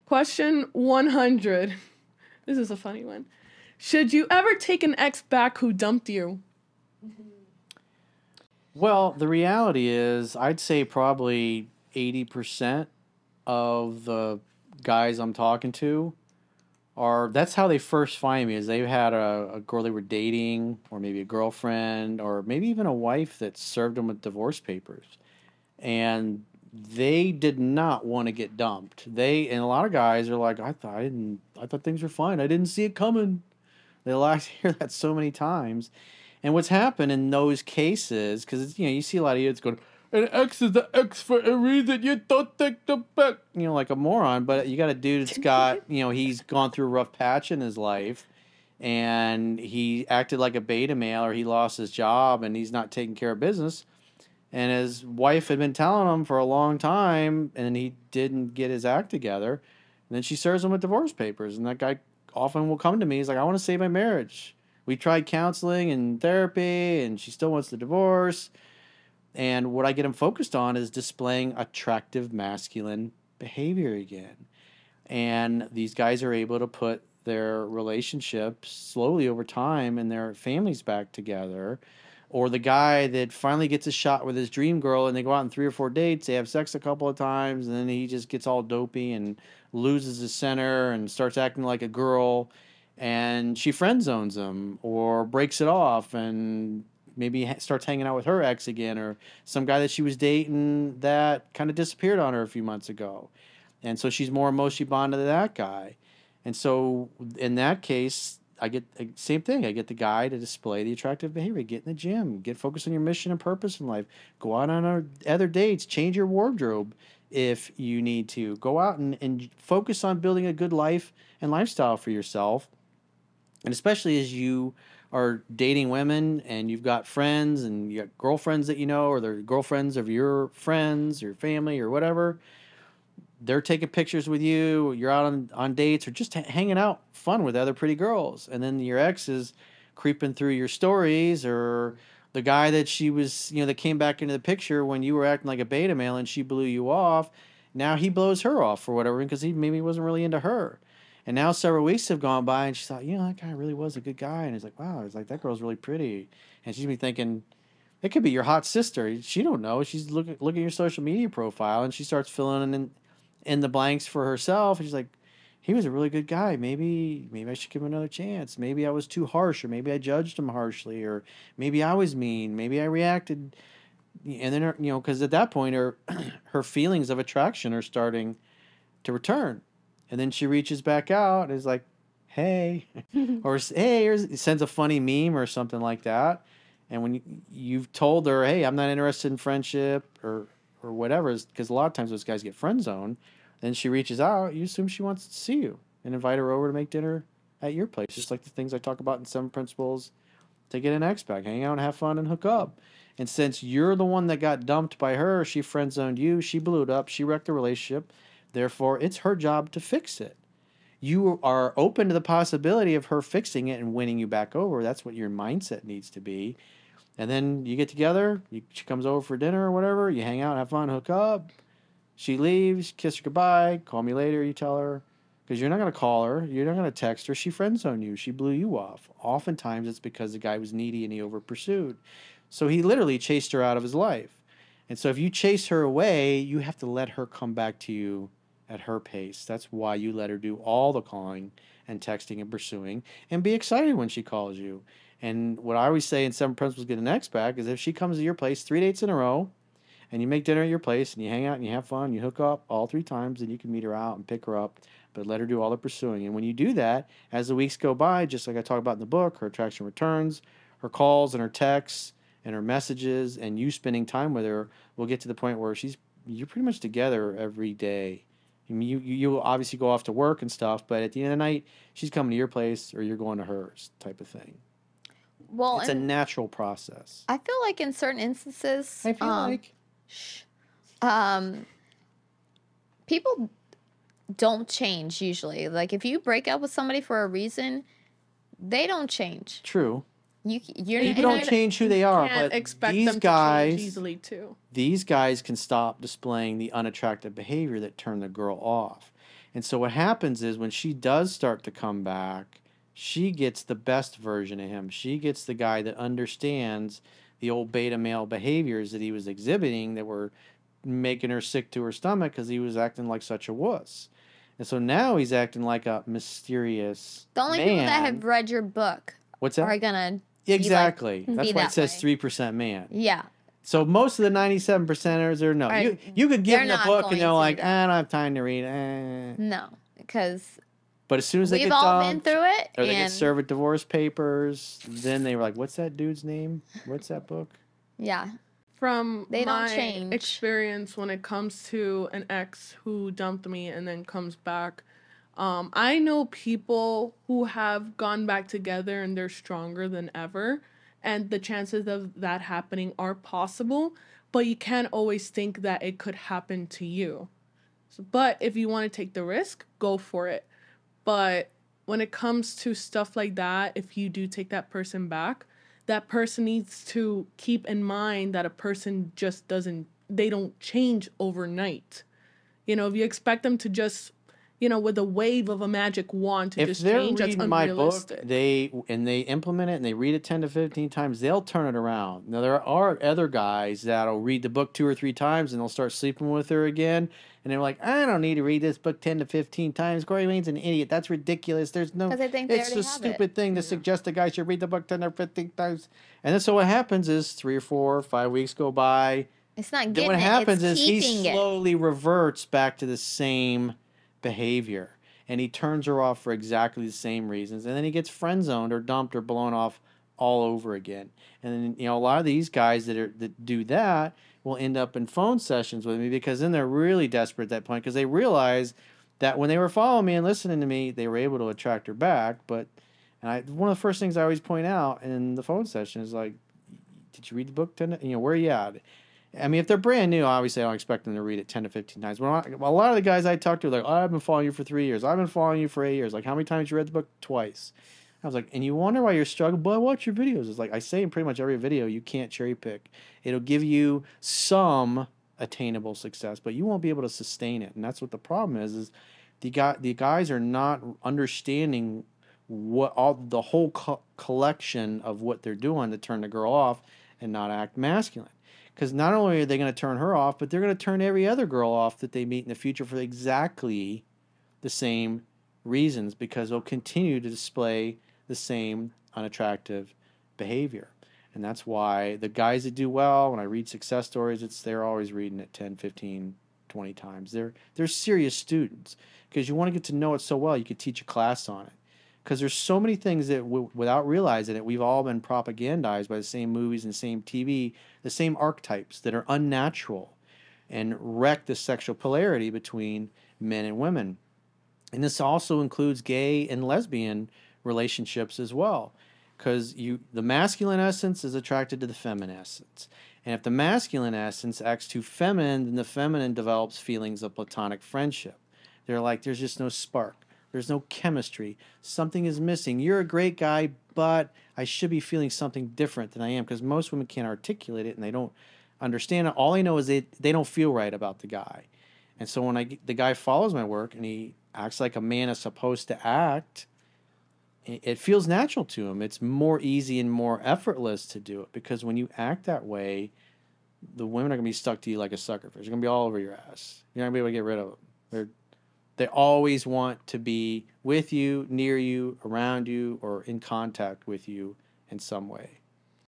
Question 100. This is a funny one. Should you ever take an ex back who dumped you? Well, the reality is, I'd say probably 80% of the guys I'm talking to are that's how they first find me is they've had a girl they were dating or maybe a girlfriend or maybe even a wife that served them with divorce papers and they did not want to get dumped. They and a lot of guys are like, I thought things were fine. I didn't see it coming. They'll actually hear that so many times. And what's happened in those cases, because you see a lot of idiots going, an X is the X for a reason. You don't take the back, like a moron. But you got a dude that's got, he's gone through a rough patch in his life, and he acted like a beta male, or he lost his job, and he's not taking care of business. And his wife had been telling him for a long time, and he didn't get his act together. And then she serves him with divorce papers, and that guy often will come to me. He's like, I want to save my marriage. We tried counseling and therapy, and she still wants the divorce. And what I get him focused on is displaying attractive masculine behavior again. And these guys are able to put their relationships slowly over time and their families back together. Or the guy that finally gets a shot with his dream girl and they go out on 3 or 4 dates, they have sex a couple of times, and then he just gets all dopey and loses his center and starts acting like a girl, and she friend zones him or breaks it off and maybe starts hanging out with her ex again or some guy that she was dating that kind of disappeared on her a few months ago. And so she's more emotionally bonded to that guy. And so in that case, I get same thing. I get the guy to display the attractive behavior. Get in the gym. Get focused on your mission and purpose in life. Go out on other dates. Change your wardrobe if you need to. Go out and focus on building a good life and lifestyle for yourself. And especially as you are dating women and you've got friends and you got girlfriends that or they're girlfriends of your friends or family or whatever, they're taking pictures with you, you're out on dates or just hanging out fun with other pretty girls. And then your ex is creeping through your stories, or the guy that she was, that came back into the picture when you were acting like a beta male and she blew you off. Now he blows her off for whatever, because he maybe wasn't really into her. And now several weeks have gone by and she thought, that guy really was a good guy. And he's like, wow, it's like, that girl's really pretty. And she's be thinking, it could be your hot sister. She don't know. She's looking at your social media profile and she starts filling in the blanks for herself. And she's like, he was a really good guy. Maybe I should give him another chance. Maybe I was too harsh, or maybe I judged him harshly, or maybe I was mean. Maybe I reacted. And then, because at that point, her feelings of attraction are starting to return. And then she reaches back out and is like, hey, or hey, sends a funny meme or something like that. And when you've told her, hey, I'm not interested in friendship or whatever, because a lot of times those guys get friend zoned, then she reaches out, you assume she wants to see you and invite her over to make dinner at your place. Just like the things I talk about in 7 Principles to get an ex back, hang out and have fun and hook up. And since you're the one that got dumped by her, she friend zoned you, she blew it up, she wrecked the relationship. Therefore, it's her job to fix it. You are open to the possibility of her fixing it and winning you back over. That's what your mindset needs to be. And then you get together, she comes over for dinner or whatever, you hang out, have fun, hook up. She leaves, kiss her goodbye, call me later, you tell her. Because you're not going to call her, you're not going to text her, she friend zoned you, she blew you off. Oftentimes it's because the guy was needy and he over pursued. So he literally chased her out of his life. And so if you chase her away, you have to let her come back to you at her pace. That's why you let her do all the calling and texting and pursuing, and be excited when she calls you. And what I always say in 7 Principles Get an Ex Back is if she comes to your place 3 dates in a row, and you make dinner at your place, and you hang out and you have fun, you hook up all 3 times, then you can meet her out and pick her up, but let her do all the pursuing. And when you do that, as the weeks go by, just like I talk about in the book, her attraction returns, her calls and her texts and her messages, and you spending time with her will get to the point where you're pretty much together every day. I mean, you obviously go off to work and stuff, but at the end of the night, she's coming to your place or you're going to hers, type of thing. Well, it's a natural process. I feel like in certain instances, people don't change usually. Like if you break up with somebody for a reason, they don't change. True. People don't change who they are, but expect these them guys to change easily too. These guys can stop displaying the unattractive behavior that turned the girl off. And so what happens is when she does start to come back, she gets the best version of him. She gets the guy that understands the old beta male behaviors that he was exhibiting that were making her sick to her stomach because he was acting like such a wuss. And so now he's acting like a mysterious The only people that have read your book What's that? are gonna Exactly. That's be why it that says way. 3% man. Yeah. So most of the 97%ers are no. Right. You could give them They're a not book and going they're to like, do I that. don't have time to read. Eh. No, because But as soon as they we've get all been dumped, through it, or they get and served with divorce papers, then they were like, what's that dude's name? What's that book? yeah, From They don't my change. experience when it comes to an ex who dumped me and then comes back, I know people who have gone back together and they're stronger than ever, and the chances of that happening are possible, but you can't always think that it could happen to you. So, but if you want to take the risk, go for it. But when it comes to stuff like that, if you do take that person back, that person needs to keep in mind that a person just they don't change overnight. If you expect them to just, with a wave of a magic wand to If just they're change, that's reading my book, unrealistic. they implement it and they read it 10 to 15 times, they'll turn it around. Now there are other guys that'll read the book 2 or 3 times and they'll start sleeping with her again, and they're like, I don't need to read this book 10 to 15 times. Corey Lane's an idiot. That's ridiculous. There's no. 'Cause they think they It's already a have stupid thing to suggest a guy should read the book 10 or 15 times. And then so what happens is 3 or 4 or 5 weeks go by. it's not Then getting what it. happens It's is he keeping it. slowly reverts back to the same behavior. And he turns her off for exactly the same reasons. And then he gets friend zoned or dumped or blown off all over again. And then, a lot of these guys that do that will end up in phone sessions with me because then they're really desperate at that point because they realize that when they were following me and listening to me, they were able to attract her back. One of the first things I always point out in the phone session is like, did you read the book? Where are you at? I mean, if they're brand new, obviously I don't expect them to read it 10 to 15 times. But a lot of the guys I talk to are like, oh, I've been following you for 3 years. I've been following you for 8 years. Like, how many times you read the book? Twice. I was like, and you wonder why you're struggling? But I watch your videos. It's like I say in pretty much every video, you can't cherry pick. It'll give you some attainable success, but you won't be able to sustain it. And that's what the problem is the guys are not understanding what the whole collection of what they're doing to turn the girl off and not act masculine. Because not only are they going to turn her off, but they're going to turn every other girl off that they meet in the future for exactly the same reasons, because they'll continue to display the same unattractive behavior. And that's why the guys that do well, when I read success stories, they're always reading it 10, 15, 20 times. They're serious students because you want to get to know it so well you could teach a class on it. Because there's so many things that without realizing it, we've all been propagandized by the same movies and same TV, the same archetypes that are unnatural and wreck the sexual polarity between men and women. And this also includes gay and lesbian relationships as well. Because the masculine essence is attracted to the feminine essence. And if the masculine essence acts too feminine, then the feminine develops feelings of platonic friendship. They're like, there's just no spark. There's no chemistry. Something is missing. You're a great guy, but I should be feeling something different than I am, because most women can't articulate it and they don't understand it. All I know is they don't feel right about the guy. And so when the guy follows my work and he acts like a man is supposed to act, it feels natural to him. It's more easy and more effortless to do it, because when you act that way, the women are going to be stuck to you like a sucker fish. They're going to be all over your ass. You're not going to be able to get rid of them. They always want to be with you, near you, around you, or in contact with you in some way.